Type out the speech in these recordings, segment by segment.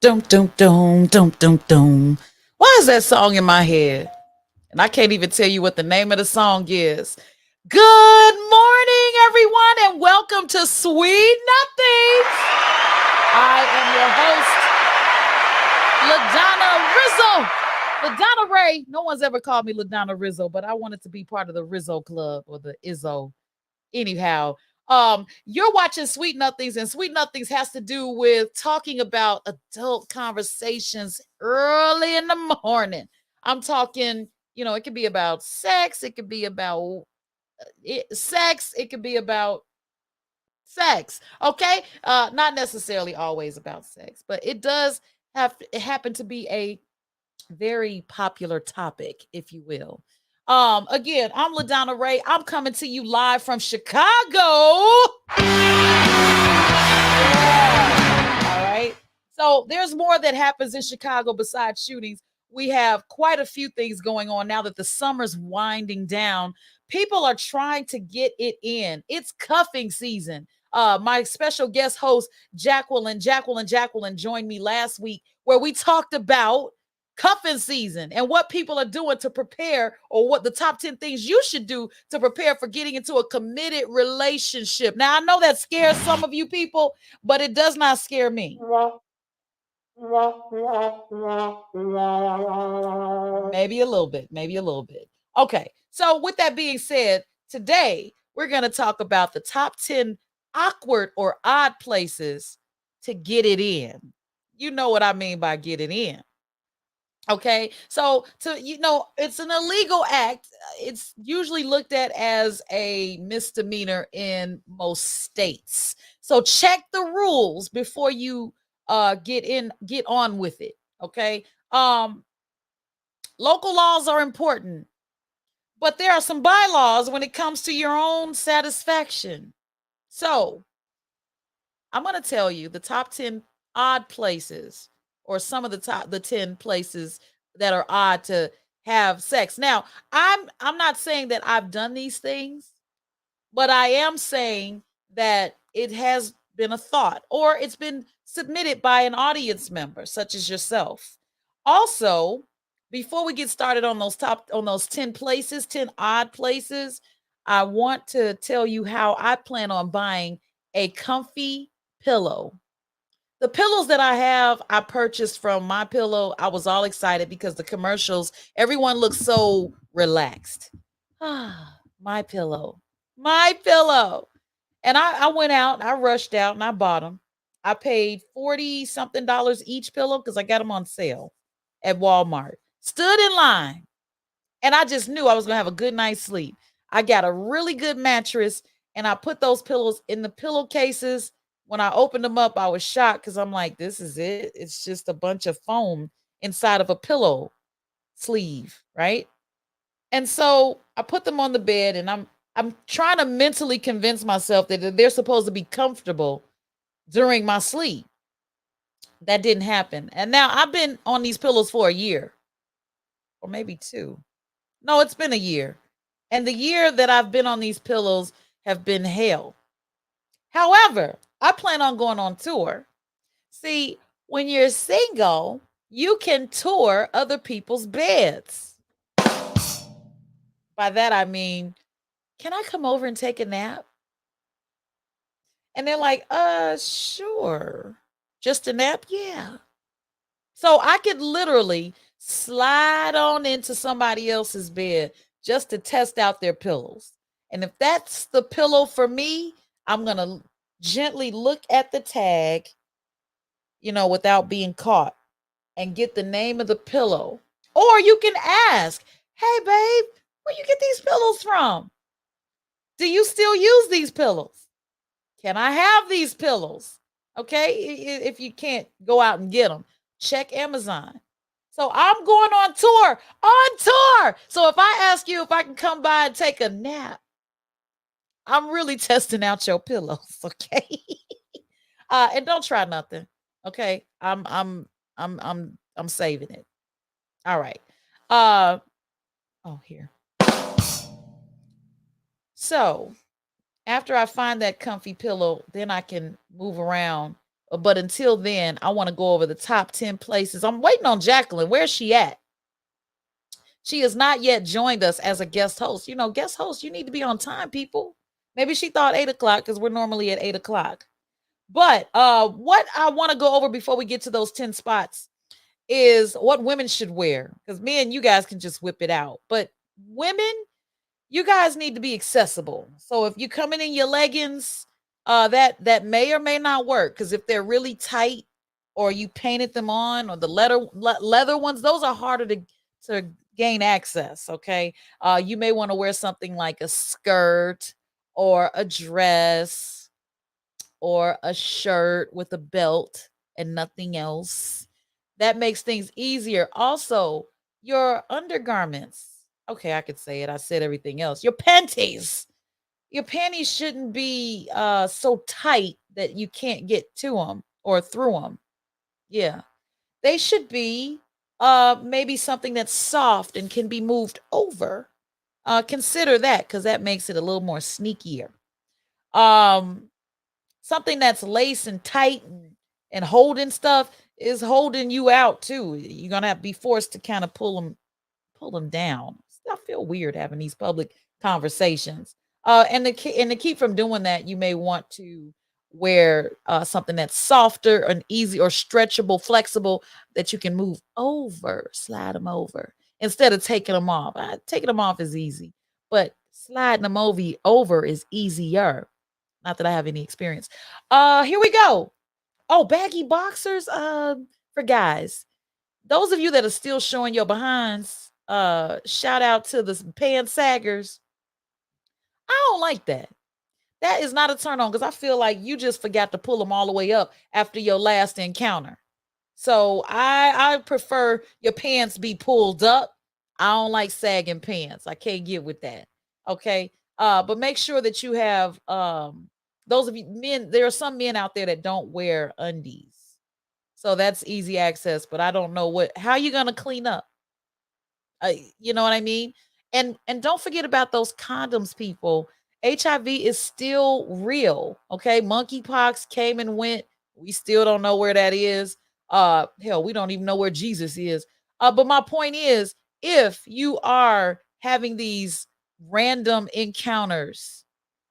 Dum dum dum dum dum dum. Why is that song in my head? And I can't even tell you what the name of the song is. Good morning, everyone, and welcome to Sweet Nothings. I am your host, LaDonna Rizzo. LaDonna Raeh. No one's ever called me LaDonna Rizzo, but I wanted to be part of the Rizzo Club or the Izzo. Anyhow, you're watching Sweet Nothings, and Sweet Nothings has to do with talking about adult conversations early in the morning. I'm talking, it could be about sex, it could be about sex, it could be about sex. Okay, not necessarily always about sex, but it does have it happen to be a very popular topic, if you will. Again, I'm LaDonna Raeh. I'm coming to you live from Chicago. Yeah. All right. So there's more that happens in Chicago besides shootings. We have quite a few things going on now that the summer's winding down. People are trying to get it in. It's cuffing season. My special guest host, Jacqueline joined me last week where we talked about cuffing season and what people are doing to prepare, or what the top 10 things you should do to prepare for getting into a committed relationship. Now, I know that scares some of you people, but it does not scare me. Maybe a little bit, maybe a little bit. Okay, so with that being said, today we're going to talk about the top 10 awkward or odd places to get it in. You know what I mean by get it in. Okay, so it's an illegal act. It's usually looked at as a misdemeanor in most states. So check the rules before you get on with it. Okay. Local laws are important, but there are some bylaws when it comes to your own satisfaction. So I'm going to tell you the top 10 odd places, or some of the 10 places that are odd to have sex. Now, I'm not saying that I've done these things, but I am saying that it has been a thought, or it's been submitted by an audience member such as yourself. Also, before we get started on those 10 places, 10 odd places, I want to tell you how I plan on buying a comfy pillow. The pillows that I have, I purchased from My Pillow. I was all excited because the commercials, everyone looks so relaxed. Ah, My Pillow. My Pillow. And I went out, I rushed out and I bought them. I paid 40 something dollars each pillow because I got them on sale at Walmart. Stood in line, and I just knew I was going to have a good night's sleep. I got a really good mattress, and I put those pillows in the pillowcases. When I opened them up, I was shocked because I'm like, this is it. It's just a bunch of foam inside of a pillow sleeve, right? And so I put them on the bed, and I'm trying to mentally convince myself that they're supposed to be comfortable during my sleep. That didn't happen. And now I've been on these pillows for a year, or maybe two. No, it's been a year. And the year that I've been on these pillows have been hell. However, I plan on going on tour. See, when you're single, you can tour other people's beds. By that I mean, can I come over and take a nap? And they're like, sure. Just a nap? Yeah. So I could literally slide on into somebody else's bed just to test out their pillows. And if that's the pillow for me, I'm going to gently look at the tag, without being caught, and get the name of the pillow. Or you can ask, hey, babe, where you get these pillows from? Do you still use these pillows? Can I have these pillows? Okay. If you can't go out and get them, check Amazon. So I'm going on tour, on tour. So if I ask you if I can come by and take a nap, I'm really testing out your pillows, okay? And don't try nothing, okay? I'm saving it. All right. Uh oh, here. So after I find that comfy pillow, then I can move around But until then, I want to go over the top 10 places. I'm waiting on Jacqueline. Where's she at? She has not yet joined us as a guest host. You know, guest host, you need to be on time, people. Maybe she thought 8 o'clock because we're normally at 8 o'clock. But what I want to go over before we get to those 10 spots is what women should wear. Because men, you guys can just whip it out. But women, you guys need to be accessible. So if you coming in your leggings, that may or may not work. Because if they're really tight, or you painted them on, or the leather ones, those are harder to gain access. Okay, you may want to wear something like a skirt or a dress or a shirt with a belt and nothing else. That makes things easier. Also, your undergarments. Okay, I could say it. I said everything else. Your panties. Your panties shouldn't be so tight that you can't get to them or through them. Yeah. They should be maybe something that's soft and can be moved over. Consider that, because that makes it a little more sneakier. Um, Something that's lace and tight and holding stuff is holding you out too. You're gonna have to be forced to kind of pull them down. I feel weird having these public conversations. And to keep from doing that, you may want to wear something that's softer and easy or stretchable, flexible, that you can move over, slide them over instead of taking them off. Taking them off is easy, but sliding them over is easier. Not that I have any experience. Here we go. Oh, baggy boxers. For guys, those of you that are still showing your behinds, shout out to the pants saggers. I don't like that. That is not a turn on, because I feel like you just forgot to pull them all the way up after your last encounter. So I prefer your pants be pulled up. I don't like sagging pants. I can't get with that. Okay. But make sure that you have those of you men, there are some men out there that don't wear undies. So that's easy access, but I don't know how you gonna clean up. You know what I mean? And don't forget about those condoms, people. HIV is still real. Okay, monkeypox came and went. We still don't know where that is. Hell, we don't even know where Jesus is. But my point is, if you are having these random encounters,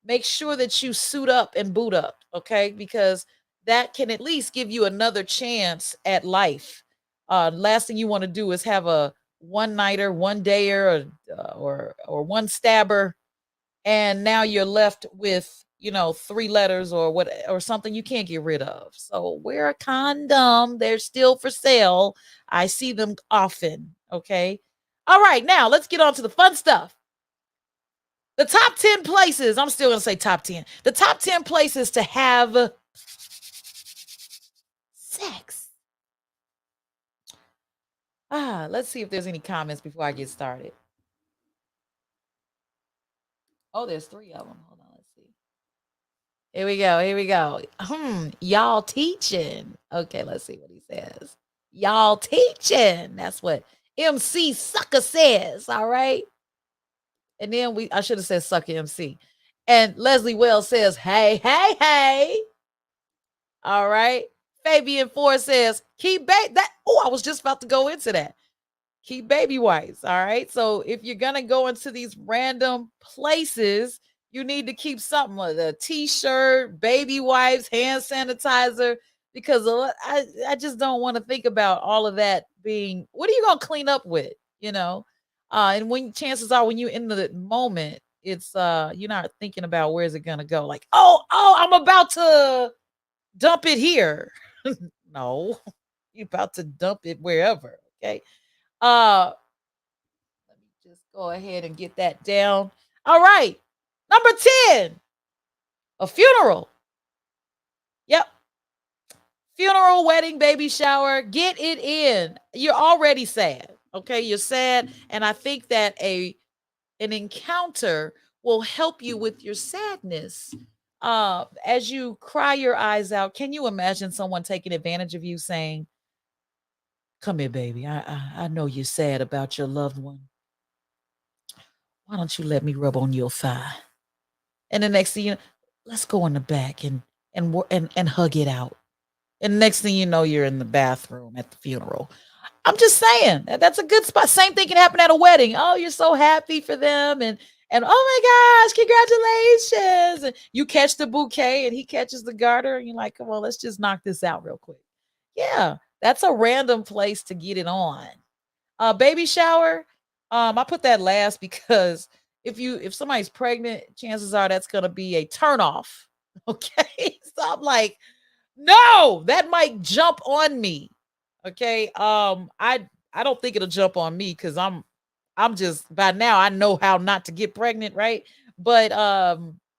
make sure that you suit up and boot up. Okay, because that can at least give you another chance at life. Last thing you want to do is have a one nighter, one dayer, or one stabber, and now you're left with 3 letters or what, or something you can't get rid of. So wear a condom. They're still for sale. I see them often. Okay. All right, now let's get on to the fun stuff. The top 10 places. I'm still gonna say top 10. The top 10 places to have sex. Let's see if there's any comments before I get started. Oh, there's 3 of them. Hold on, let's see. Here we go. Here we go. Y'all teaching. Okay, let's see what he says. Y'all teaching. That's what MC Sucker says. All right. And then I should have said Sucker MC. And Leslie Wells says, hey, hey, hey. All right. Fabian Ford says, keep that. Oh, I was just about to go into that. Keep baby wipes. All right. So if you're going to go into these random places, you need to keep something like a t-shirt, baby wipes, hand sanitizer, because I just don't want to think about all of that being, what are you going to clean up with, and when chances are when you're in the moment, it's you're not thinking about where's it going to go. Like, oh, I'm about to dump it here. No, you're about to dump it wherever. Okay. Let me just go ahead and get that down. All right. Number 10, a funeral. Yep. Funeral, wedding, baby shower. Get it in. You're already sad. Okay. You're sad. And I think that an encounter will help you with your sadness. As you cry your eyes out, can you imagine someone taking advantage of you saying, come here, baby. I know you're sad about your loved one. Why don't you let me rub on your thigh? And the next thing you know, let's go in the back and hug it out. And next thing you know, you're in the bathroom at the funeral. I'm just saying that's a good spot. Same thing can happen at a wedding. Oh, you're so happy for them, and oh my gosh, congratulations! And you catch the bouquet, and he catches the garter, and you're like, come on, let's just knock this out real quick. Yeah, that's a random place to get it on. Baby shower. I put that last because if somebody's pregnant, chances are that's gonna be a turn off. Okay, so I'm like, no, that might jump on me. Okay. I don't think it'll jump on me because I'm just by now I know how not to get pregnant, right? But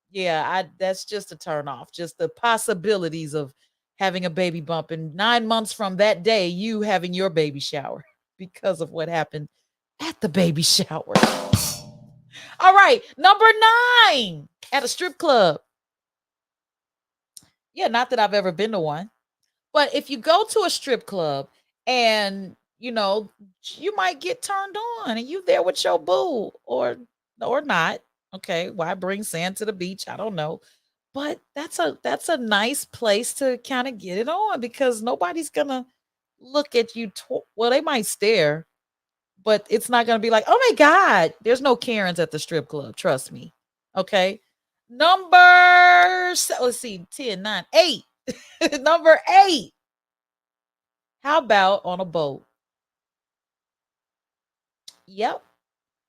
yeah, I that's just a turn off. Just the possibilities of having a baby bump and 9 months from that day, you having your baby shower because of what happened at the baby shower. All right, number 9 at a strip club. Yeah, not that I've ever been to one. But if you go to a strip club and you might get turned on and you there with your boo or not. Okay, why bring sand to the beach? I don't know. But that's a nice place to kind of get it on because nobody's gonna look at you. Well, they might stare, but it's not gonna be like, oh my God, there's no Karens at the strip club. Trust me. Okay. Let's see, 10, 9, 8. Number 8. How about on a boat? Yep.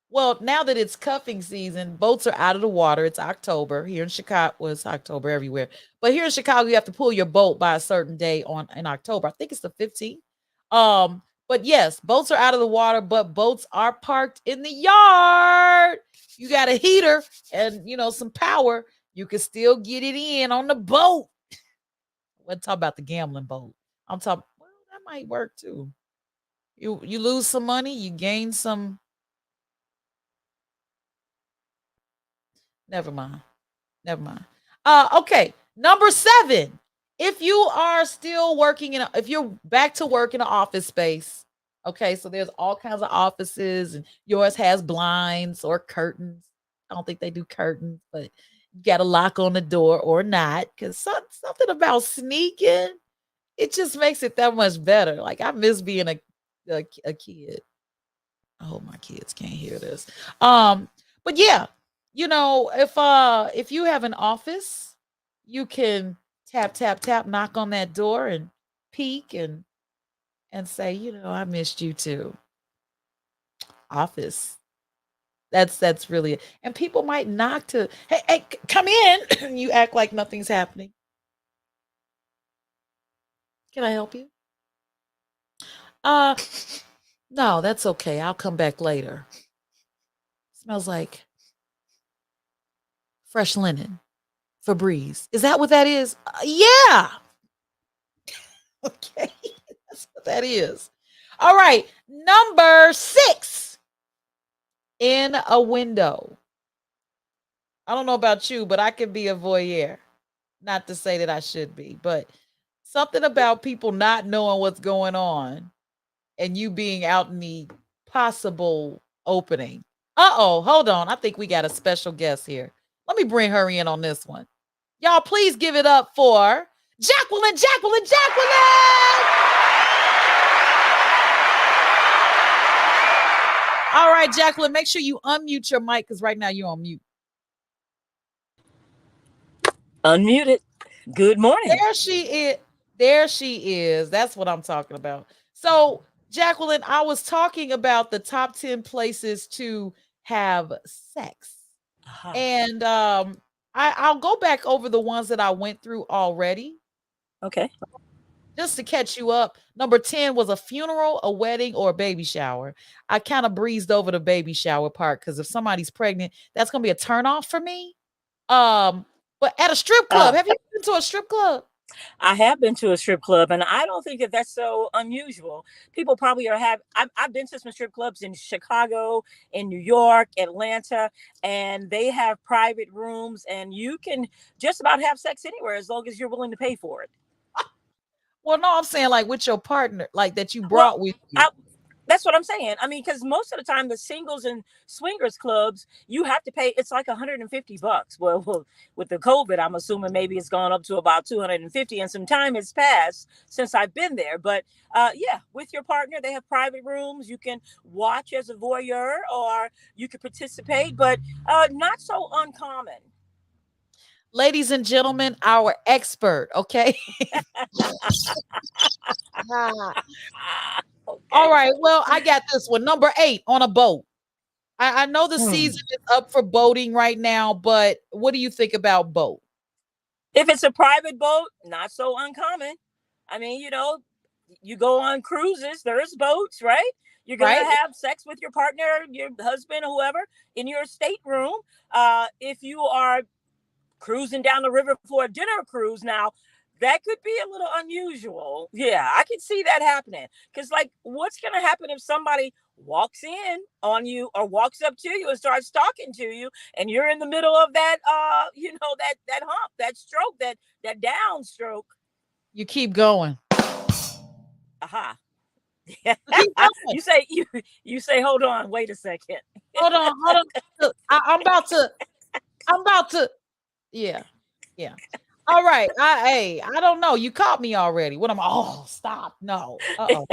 Well, now that it's cuffing season, boats are out of the water. It's October here in Chicago. Well, it's October everywhere, but here in Chicago, you have to pull your boat by a certain day in October. I think it's the 15th. But yes, boats are out of the water, but boats are parked in the yard. You got a heater and some power. You can still get it in on the boat. Let's talk about the gambling boat. I'm talking. Well, that might work too. You lose some money, you gain some. Never mind. Never mind. Okay. Number 7. If you are still working if you're back to work in an office space, okay, so there's all kinds of offices and yours has blinds or curtains. I don't think they do curtains, but you got a lock on the door or not because something about sneaking, it just makes it that much better. Like I miss being a kid. I hope my kids can't hear this. But yeah, if you have an office, you can tap tap tap, knock on that door and peek and say, I missed you too. Office. That's really it. And people might knock to, hey, come in. And you act like nothing's happening. Can I help you? Uh no, that's okay. I'll come back later. Smells like fresh linen. Febreze. Is that what that is? Yeah. Okay. That's what that is. All right. Number 6. In a window. I don't know about you, but I can be a voyeur. Not to say that I should be, but something about people not knowing what's going on and you being out in the possible opening. Uh-oh, hold on. I think we got a special guest here. Let me bring her in on this one. Y'all, please give it up for Jacquiline, Jacquiline, Jacquiline! All right, Jacquiline, make sure you unmute your mic because right now you're on mute. Unmuted. Good morning. There she is. There she is. That's what I'm talking about. So, Jacquiline, I was talking about the top 10 places to have sex. Uh-huh. And I'll go back over the ones that I went through already. Okay. Just to catch you up. Number 10 was a funeral, a wedding, or a baby shower. I kind of breezed over the baby shower part because if somebody's pregnant, that's gonna be a turnoff for me. But at a strip club, have you been to a strip club? I have been to a strip club, and I don't think that that's so unusual. People probably are have. I've been to some strip clubs in Chicago, in New York, Atlanta, and they have private rooms, and you can just about have sex anywhere as long as you're willing to pay for it. Well, no, I'm saying like with your partner, like that you Well, brought with I you. That's what I'm saying. I mean, because most of the time, the singles and swingers clubs, you have to pay. It's like $150. Well, with the COVID, I'm assuming maybe it's gone up to about 250, and some time has passed since I've been there. But yeah, with your partner, they have private rooms. You can watch as a voyeur, or you can participate, but not so uncommon. Ladies and gentlemen, our expert, okay? All Okay. right. Well, I got this one. Number 8 on a boat. I know the Hmm. season is up for boating right now, but what do you think about boat? If it's a private boat, not so uncommon. I mean, you go on cruises, there's boats, right? You're going Right? to have sex with your partner, your husband, or whoever in your stateroom. If you are cruising down the river for a dinner cruise, now that could be a little unusual. Yeah, I can see that happening. Because, like, what's going to happen if somebody walks in on you or walks up to you and starts talking to you, and you're in the middle of that, that hump, that stroke, that downstroke? You keep going. Aha. Keep going. You say, hold on, wait a second. Hold on. Hold on. Look, I'm about to yeah. Yeah. All right. I don't know. You caught me already. What am I? Oh, stop. No. Uh-oh.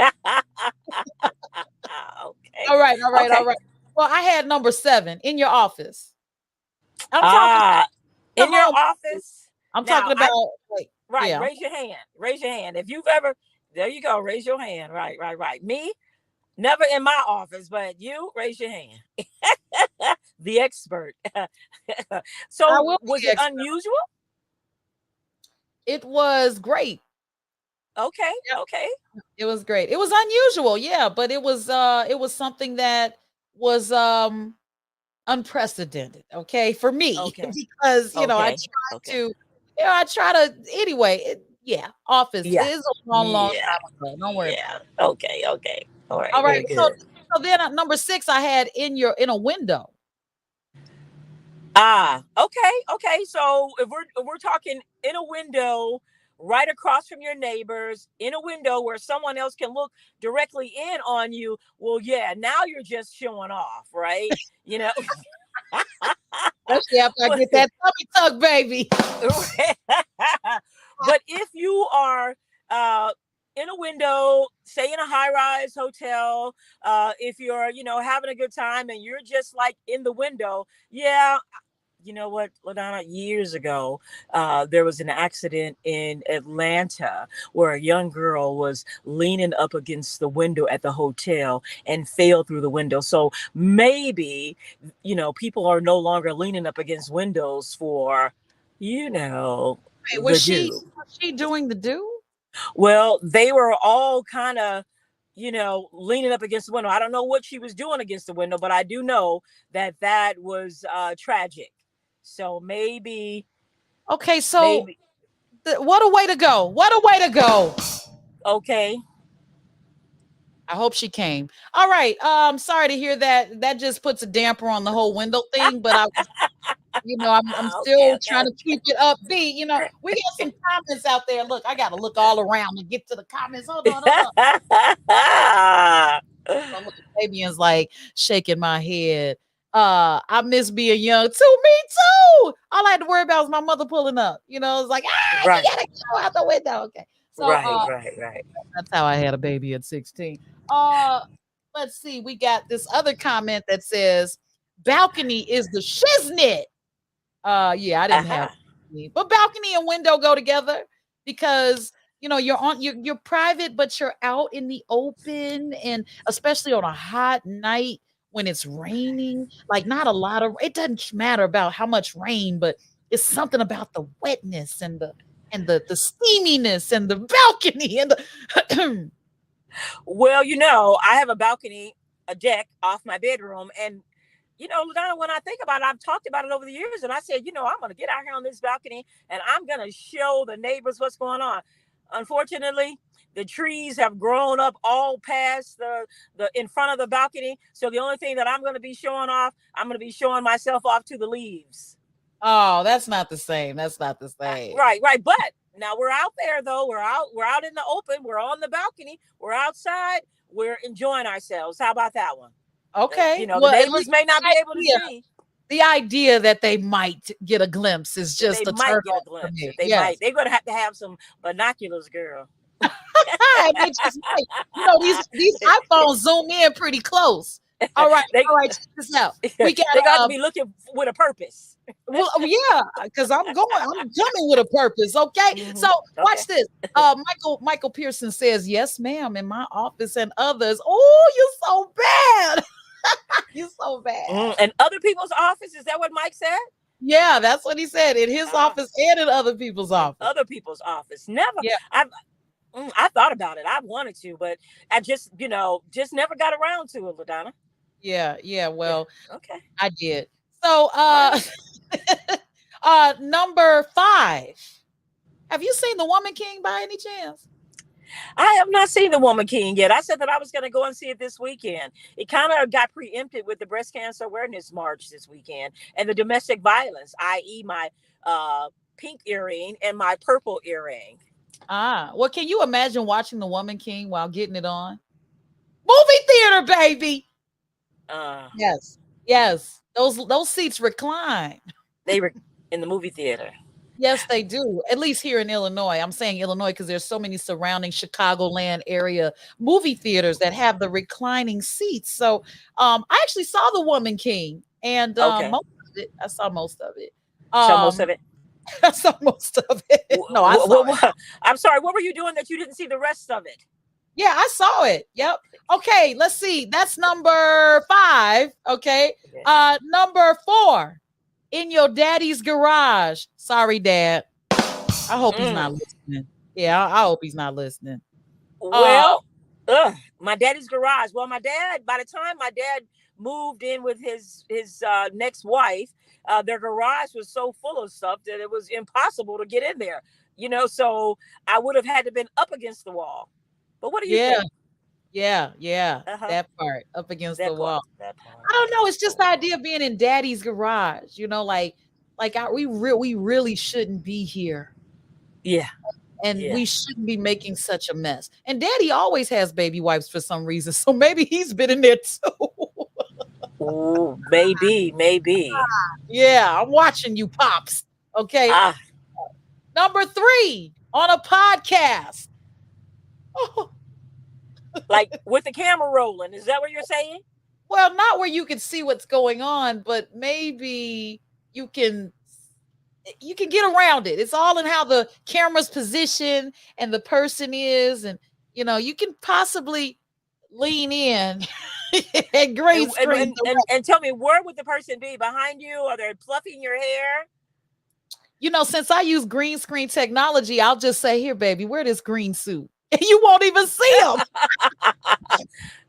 Okay. All right. All right. All Okay. right. Well, I had number 7 in your office. I'm talking Ah, in come your on. office. I'm Now, talking about like right, yeah. raise your hand. Raise your hand. If you've ever, there you go, raise your hand. Right, right, right. Me, never in my office, but you, raise your hand. The expert. I So, will was be it expert. unusual? It was great. Okay, Yep. okay, It was great. It was unusual, yeah, but it was something that was unprecedented, okay, for me okay, because I okay, try okay. to I try to anyway, yeah, office Yeah, is a long, long yeah, time ago. Don't worry about yeah. it. Okay, okay. All right, All right. very So good. so then at number 6 I had in a window. Ah, okay, okay. So if we're talking in a window right across from your neighbors, in a window where someone else can look directly in on you, well, yeah, now you're just showing off, right? You know. Especially after I but get that tummy tuck, baby. but if you are uh in a window, say in a high-rise hotel, if you're, having a good time and you're just like in the window, yeah, you know what, LaDonna, years ago, there was an accident in Atlanta where a young girl was leaning up against the window at the hotel and fell through the window. So maybe, people are no longer leaning up against windows for, you know, Wait, the do. was she doing the do? Well, they were all kind of, leaning up against the window. I don't know what she was doing against the window, but I do know that was tragic. So Okay, so maybe, what a way to go. What a way to go. okay. I hope she came. All right. Sorry to hear that. That just puts a damper on the whole window thing, but I'm Okay, still trying okay. to keep it upbeat. We got some comments out there. Look, I gotta look all around and get to the comments. Hold on, hold on. So look, Fabian's like shaking my head. I miss being young too. Me too. All I had to worry about was my mother pulling up. It's like, you Right, gotta go out the window. Okay. So right, right, right. that's how I had a baby at 16. Uh let's see. We got this other comment that says balcony is the shiznit. Yeah, I didn't have Aha. but balcony and window go together because you're private, but you're out in the open, and especially on a hot night when it's raining, like not a lot of it doesn't matter about how much rain, but it's something about the wetness and the steaminess and the balcony and the Well, I have a balcony, a deck off my bedroom, and LaDonna, when I think about it, I've talked about it over the years, and I said, I'm going to get out here on this balcony and I'm going to show the neighbors what's going on. Unfortunately, the trees have grown up all past the in front of the balcony. So the only thing that I'm going to be showing off, I'm going to be showing myself off to the leaves. oh, that's not the same. That's not the same. Right, right. But now we're out there though. We're out in the open. We're on the balcony. We're outside. we're enjoying ourselves. How about that one? Okay. You know, the Well, at neighbors least may not be able to idea, see. the idea that they might get a glimpse is They just a turn might get a on for glimpse. me. They might. Yes. They're going to have some binoculars, girl. And they just might. These iPhones zoom in pretty close. All right. they All right. Check this out. We got they got to be looking with a purpose. well, yeah, because I'm coming with a purpose. Okay. So Okay. watch this. Michael Pearson says, yes, ma'am, in my office and others. Oh, you're so bad. You're so bad. And other people's office, is that what Mike said? Yeah, that's what he said in his office and in other people's In office. other people's office. Never. Yeah. I thought about it. I wanted to, but I just, just never got around to it, LaDonna. Yeah. Yeah. Yeah. Well, Okay. I did. So All right. number 5. Have you seen The Woman King by any chance? I have not seen The Woman King yet. I said that I was going to go and see it this weekend. It kind of got preempted with the Breast Cancer Awareness March this weekend and the domestic violence, i.e., my pink earring and my purple earring. Well, can you imagine watching The Woman King while getting it on? Movie theater, baby. Yes. Yes. Those seats recline. They were in the movie theater. Yes, they do. At least here in Illinois. I'm saying Illinois because there's so many surrounding Chicagoland area movie theaters that have the reclining seats. So I actually saw The Woman King and most of it. I saw most of it. Saw most of it. I saw most of it. No, I saw it. I'm sorry. What were you doing that you didn't see the rest of it? Yeah, I saw it. Yep. Okay, let's see. That's number 5. Okay. Number 4. In Your Daddy's Garage. Sorry, Dad. I hope he's not listening. Yeah, I hope he's not listening. Well, my daddy's garage. Well, by the time my dad moved in with his next wife, their garage was so full of stuff that it was impossible to get in there. So I would have had to been up against the wall. But what do you think? Yeah. That part up against the wall. That part. I don't know. It's just the idea of being in Daddy's garage. We really shouldn't be here. Yeah. And we shouldn't be making such a mess. And Daddy always has baby wipes for some reason, so maybe he's been in there too. Ooh, maybe. Yeah, I'm watching you, Pops. Okay. Number 3 on a podcast. Like with the camera rolling. Is that what you're saying? Well, not where you can see what's going on, but maybe you can get around it. It's all in how the camera's positioned and the person is, and you can possibly lean in and green screen. And tell me, where would the person be? Behind you? Are they fluffing your hair? Since I use green screen technology, I'll just say, here, baby, wear this green suit. And you won't even see them.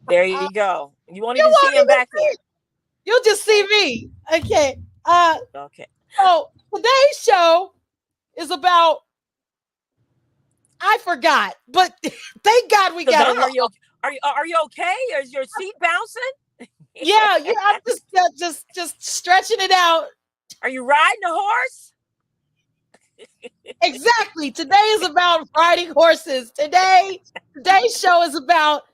There you go. You won't even see him back there. You'll just see me. Okay. Okay. So today's show is about, I forgot, but thank God we got it. Are you okay? Is your seat bouncing? Yeah. I'm just stretching it out. Are you riding a horse? Exactly. Today is about riding horses. Today's show is about,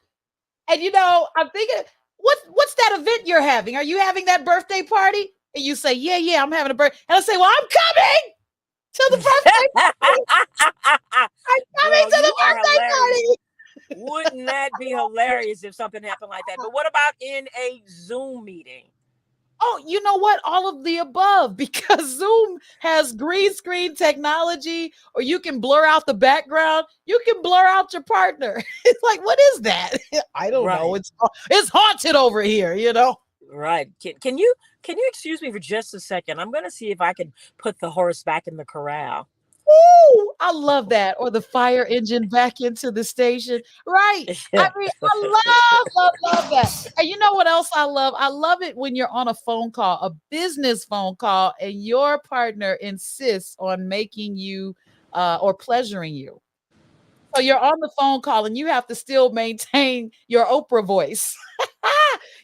and I'm thinking, what's that event you're having? Are you having that birthday party? And you say, yeah, I'm having a birthday. And I say, well, I'm coming to the birthday party. I'm coming to the birthday party. Wouldn't that be hilarious if something happened like that? But what about in a Zoom meeting? Oh, you know what? All of the above, because Zoom has green screen technology, or you can blur out the background. You can blur out your partner. It's like, what is that? I don't know. It's haunted over here, Right. Can you excuse me for just a second? I'm going to see if I can put the horse back in the corral. Ooh, I love that. Or the fire engine back into the station. Right. I mean, I love that. And you know what else I love? I love it when you're on a phone call, a business phone call, and your partner insists on making you or pleasuring you. So you're on the phone call and you have to still maintain your Oprah voice.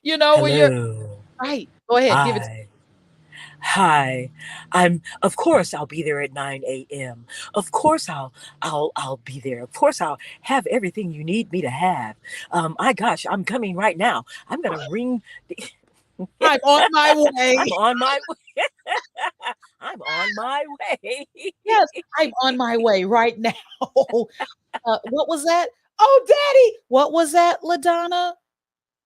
Hello. When you're right. Go ahead. Hi. Give it to me. Hi, of course I'll be there at 9 a.m. Of course I'll be there. Of course I'll have everything you need me to have. My gosh, I'm coming right now. I'm gonna ring the I'm on my way. I'm on my way. I'm on my way. Yes, I'm on my way right now. What was that? Oh, daddy, what was that, LaDonna?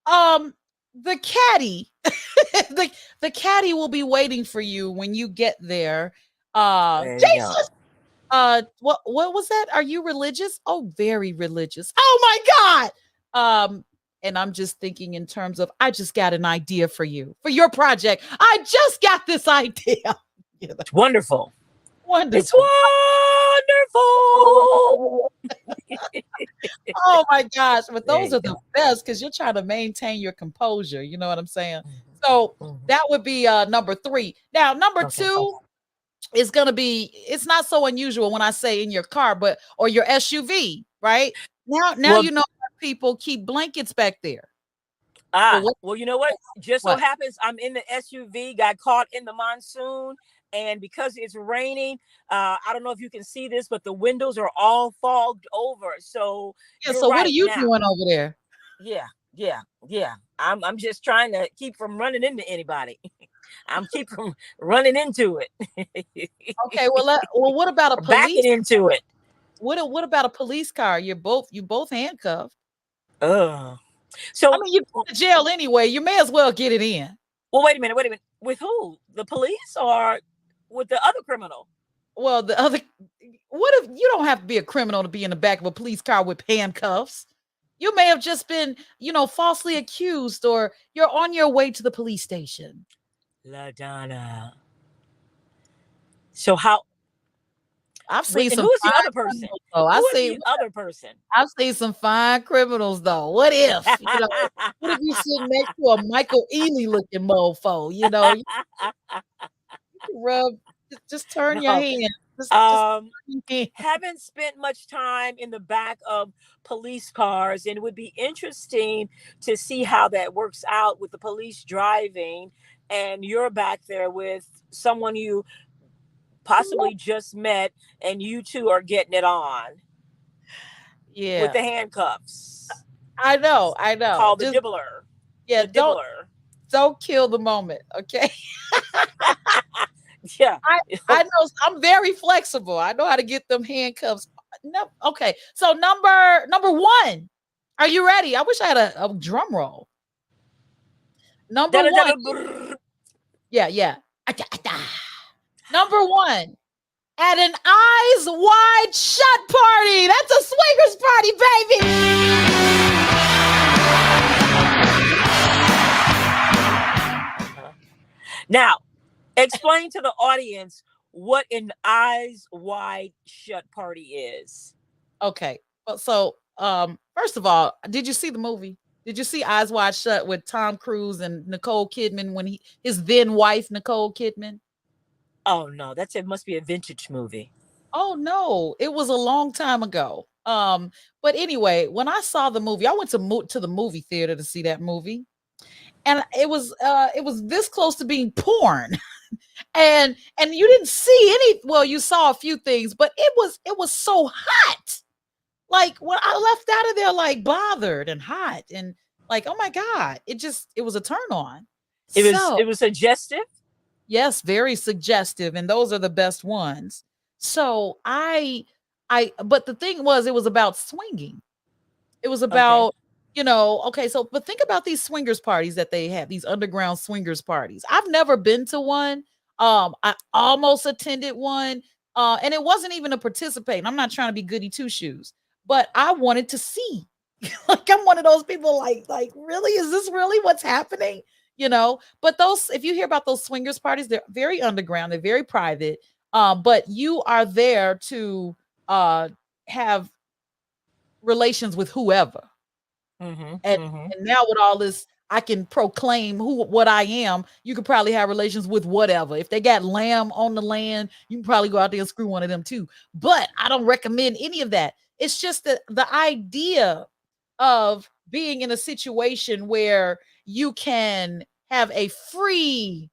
Um, the caddy. the the caddy will be waiting for you when you get there. There you go. Jesus. What was that? Are you religious? Oh, very religious. Oh my God. And I'm just thinking in terms of I just got an idea for you for your project. I just got this idea. You know, It's wonderful. It's wonderful. wonderful. Oh my gosh, but There those you are the go. best because you're trying to maintain your composure. You know what I'm saying? Mhm, So mhm. that would be number three. Now, number Okay. two is gonna be it's not so unusual when I say in your car, but or your SUV, right? Now Well, you know people keep blankets back there. Well, well, you know what? Just so what? happens I'm in the SUV, got caught in the monsoon, and because it's raining, I don't know if you can see this, but the windows are all fogged over. So Yeah, you're so what are right you now. doing over there? Yeah, yeah, yeah. I'm just trying to keep from running into anybody. I'm keep from running into it. Okay, well, what about a or backing police? into it. What about a police car? You both handcuffed. Ugh. I So, mean, you're going to jail anyway. You may as well get it in. well, wait a minute, wait a minute. With who? The police or with the other criminal? Well, the other what if you don't have to be a criminal to be in the back of a police car with handcuffs? You may have just been, falsely accused or you're on your way to the police station. LaDonna. So how? I've Wait, seen and some who is the fine other person? criminals though. Who is the other person? I've seen some fine criminals though. What if you sitting next to a Michael Ealy looking mofo? You can rub just turn your no. hand. Just Um, turn your hand. haven't spent much time in the back of police cars, and it would be interesting to see how that works out with the police driving, and you're back there with someone you possibly just met, and you two are getting it on with Yeah. the handcuffs I know, I know. called the Just dibbler. yeah, The dibbler. don't kill the moment, okay? Yeah. I know I'm very flexible. I know how to get them handcuffs. No, okay. So number 1. Are you ready? I wish I had a drum roll. Number 1. Yeah, yeah. Atta, atta. Number 1. At an eyes wide shut party. That's a swingers party, baby. Now, explain to the audience what an eyes wide shut party is. Okay. Well, so first of all, did you see the movie? Did you see Eyes Wide Shut with Tom Cruise and Nicole Kidman when his then wife Nicole Kidman? Oh no, it must be a vintage movie. Oh no, it was a long time ago. But anyway, when I saw the movie, I went to the movie theater to see that movie, and it was this close to being porn. And you didn't see any, well, you saw a few things, but it was so hot. Like when I left out of there like bothered and hot and like, oh my God, it was a turn on. So It was suggestive. yes, very suggestive, and those are the best ones. So but the thing was, it was about swinging. It was Okay. about, okay, so but think about these swingers parties that they have, these underground swingers parties. I've never been to one. I almost attended one. And it wasn't even a participate. I'm not trying to be goody two shoes, but I wanted to see. Like I'm one of those people like really is this really what's happening? But those if you hear about those swingers parties, they're very underground, they're very private. But you are there to uh have relations with whoever. Mm-hmm. And Mm-hmm. and now with all this, I can proclaim what I am. You could probably have relations with whatever. If they got lamb on the land, you can probably go out there and screw one of them too. But I don't recommend any of that. It's just the idea of being in a situation where you can have a free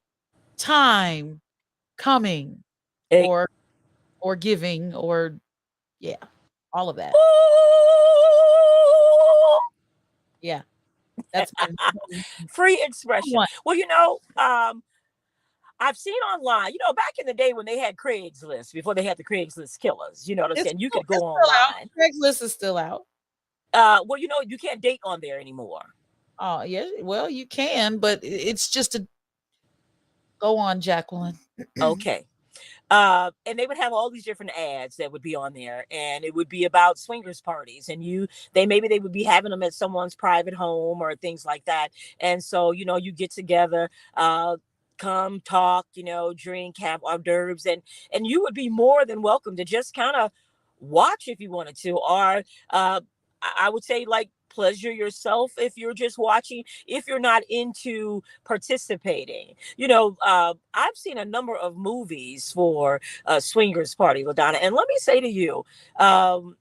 time coming, Eh, or giving, or yeah, all of that. Yeah, that's been free expression. someone. Well, I've seen online, back in the day when they had Craigslist, before they had the Craigslist killers, you know what I'm saying? You could go It's still out. online. Craigslist is still out. Well, you can't date on there anymore. Oh, yeah. Well, you can, but it's just a go on, Jacqueline. Okay. And they would have all these different ads that would be on there, and it would be about swingers parties, and they would be having them at someone's private home or things like that. And so, you get together, come talk, drink, have hors d'oeuvres, and you would be more than welcome to just kind of watch if you wanted to, or I would say, like, pleasure yourself if you're just watching, if you're not into participating. I've seen a number of movies for swingers party, LaDonna, and let me say to you, um,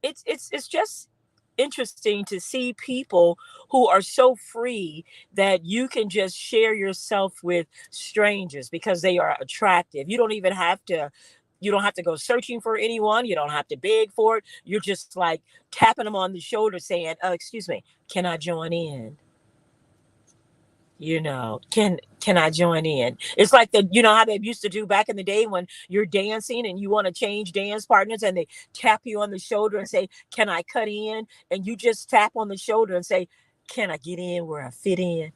it's just interesting to see people who are so free that you can just share yourself with strangers because they are attractive. You don't have to go searching for anyone. You don't have to beg for it. You're just like tapping them on the shoulder saying, excuse me, can I join in? Can I join in? It's like how they used to do back in the day when you're dancing and you want to change dance partners, and they tap you on the shoulder and say, can I cut in? And you just tap on the shoulder and say, can I get in where I fit in?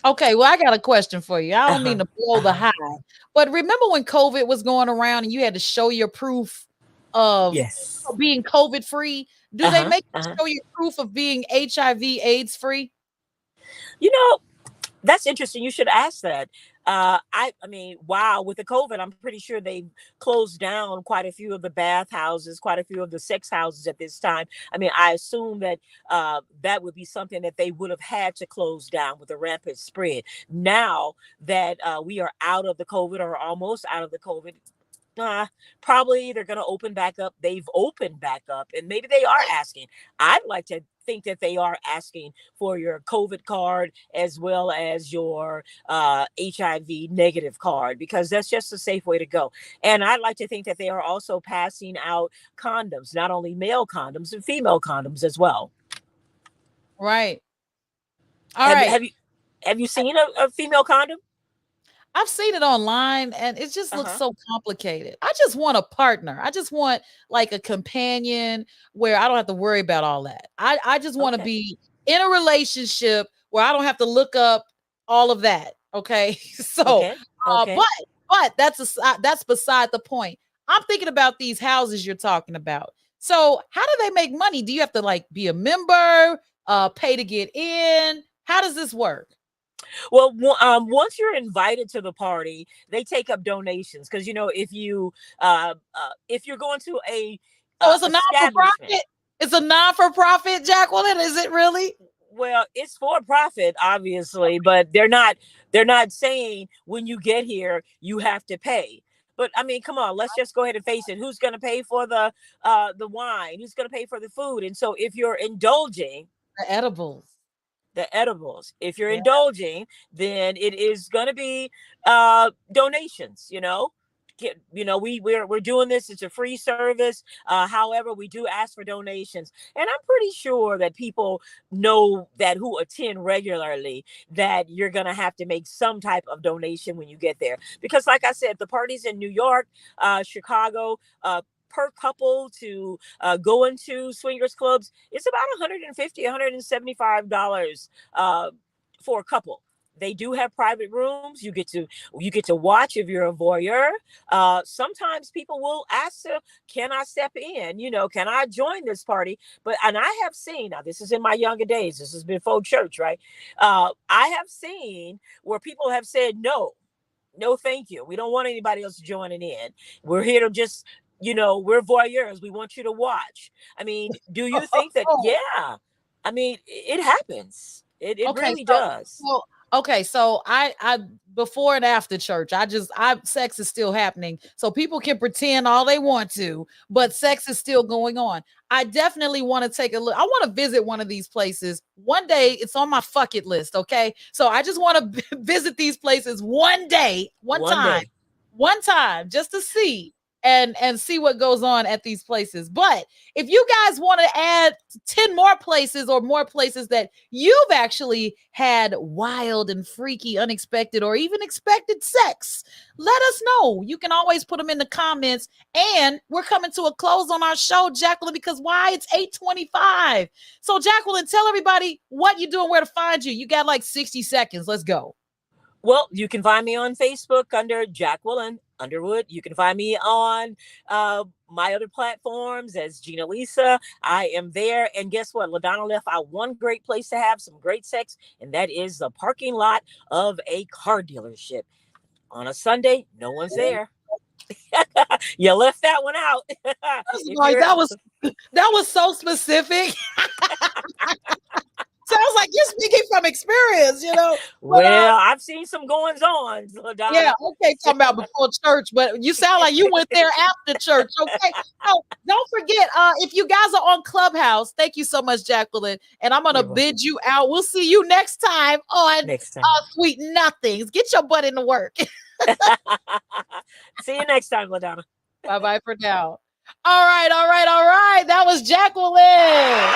Okay, well, I got a question for you. I don't mean Uh-huh. to blow the Uh-huh. high, but remember when COVID was going around and you had to show your proof of Yes. being COVID free? Do they Uh-huh. make you Uh-huh. show your proof of being HIV AIDS free? You know, That's interesting. You should ask that. I mean, wow, with the COVID, I'm pretty sure they closed down quite a few of the bathhouses, quite a few of the sex houses at this time. I mean, I assume that that would be something that they would have had to close down with the rampant spread. Now that we are out of the COVID, or almost out of the COVID, uh, probably they're going to open back up. They've opened back up, and maybe they are asking. I'd like to think that they are asking for your COVID card as well as your HIV negative card, because that's just a safe way to go. And I'd like to think that they are also passing out condoms, not only male condoms and female condoms as well. Right. All Have you right. have you have you seen a female condom? I've seen it online and it just Uh looks huh. so complicated. I just want a partner. I just want like a companion where I don't have to worry about all that. I just want to Okay. be in a relationship where I don't have to look up all of that. Okay. So, Okay. uh, Okay. but that's beside the point. I'm thinking about these houses you're talking about. So, how do they make money? Do you have to like be a member, pay to get in? How does this work? Well, once you're invited to the party, they take up donations, because if you're going to a Oh, it's a non for establishment. profit? It's a non for profit, Jacqueline? Is it really? Well, it's for profit, obviously, but they're not saying when you get here you have to pay. But I mean, come on, let's just go ahead and face it. Who's going to pay for the wine? Who's going to pay for the food? And so if you're indulging, The edibles. the edibles, if you're Yeah. indulging, then it is going to be donations. We're doing this. It's a free service. However, we do ask for donations, and I'm pretty sure that people know that, who attend regularly, that you're going to have to make some type of donation when you get there, because like I said, the parties in New York, Chicago, per couple to go into swingers clubs, it's about 150 $175 for a couple. They do have private rooms. You get to watch if you're a voyeur. Sometimes people will ask, can I step in? Can I join this party? And I have seen, now this is in my younger days, this is before church, right? I have seen where people have said, no, no, thank you. We don't want anybody else joining in. We're here to just, we're voyeurs. We want you to watch. I mean, do you think that? Oh, Yeah. I mean, it happens. It okay. really does. So Okay, so I before and after church, sex is still happening. So people can pretend all they want to, but sex is still going on. I definitely want to take a look. I want to visit one of these places. One day, it's on my bucket list, okay? So I just want to visit these places one day, One day. one time just to see and see what goes on at these places. But if you guys want to add 10 more places or more places that you've actually had wild and freaky, unexpected, or even expected sex, let us know. You can always put them in the comments. And we're coming to a close on our show, Jacqueline, because why? It's 8:25. So, Jacqueline, tell everybody what you're doing, where to find you. You got like 60 seconds. Let's go. Well, you can find me on Facebook under Jacqueline Underwood. You can find me on my other platforms as Gina Lisa. I am there. And guess what? LaDonna left out one great place to have some great sex, and that is the parking lot of a car dealership. On a Sunday, no one's there. You left that one out. That was so specific. Sounds like you're speaking from experience, you know. Well, I've seen some goings on. Yeah, okay, talking about before church, but you sound like you went there after church. Okay. So don't forget, if you guys are on Clubhouse, thank you so much, Jacqueline. And I'm gonna bid you out. We'll see you next time on Sweet Nothings. Get your butt into work. See you next time, LaDonna. Bye-bye for now. All right. That was Jacqueline.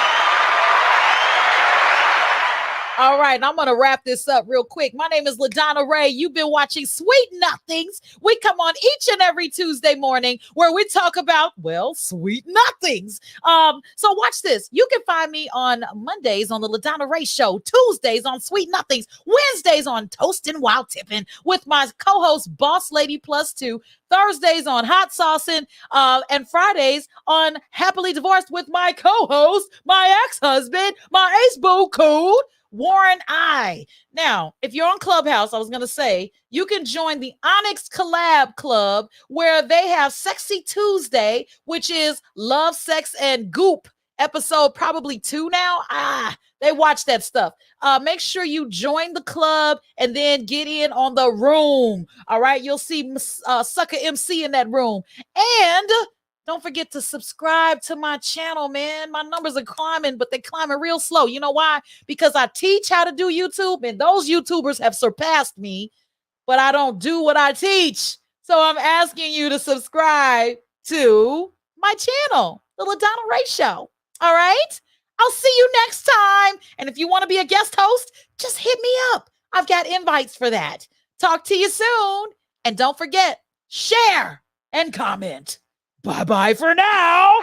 All right, and I'm going to wrap this up real quick. My name is LaDonna Raeh. You've been watching Sweet Nothings. We come on each and every Tuesday morning where we talk about, well, sweet nothings. So watch this. You can find me on Mondays on the LaDonna Raeh Show, Tuesdays on Sweet Nothings, Wednesdays on Toastin' While Tippin' with my co-host Boss Lady Plus Two, Thursdays on Hot Saucin', and Fridays on Happily Divorced with my co-host, my ex-husband, my ace-boo cool, Warren I. Now, if you're on Clubhouse, I was going to say, you can join the Onyx Collab Club where they have Sexy Tuesday, which is Love, Sex, and Goop episode probably 2 now. They watch that stuff. Make sure you join the club and then get in on the room. All right. You'll see Sucker MC in that room. And don't forget to subscribe to my channel, man. My numbers are climbing, but they're climbing real slow. You know why? Because I teach how to do YouTube, and those YouTubers have surpassed me, but I don't do what I teach. So I'm asking you to subscribe to my channel, The LaDonna Raeh Show. All right? I'll see you next time. And if you want to be a guest host, just hit me up. I've got invites for that. Talk to you soon. And don't forget, share and comment. Bye-bye for now.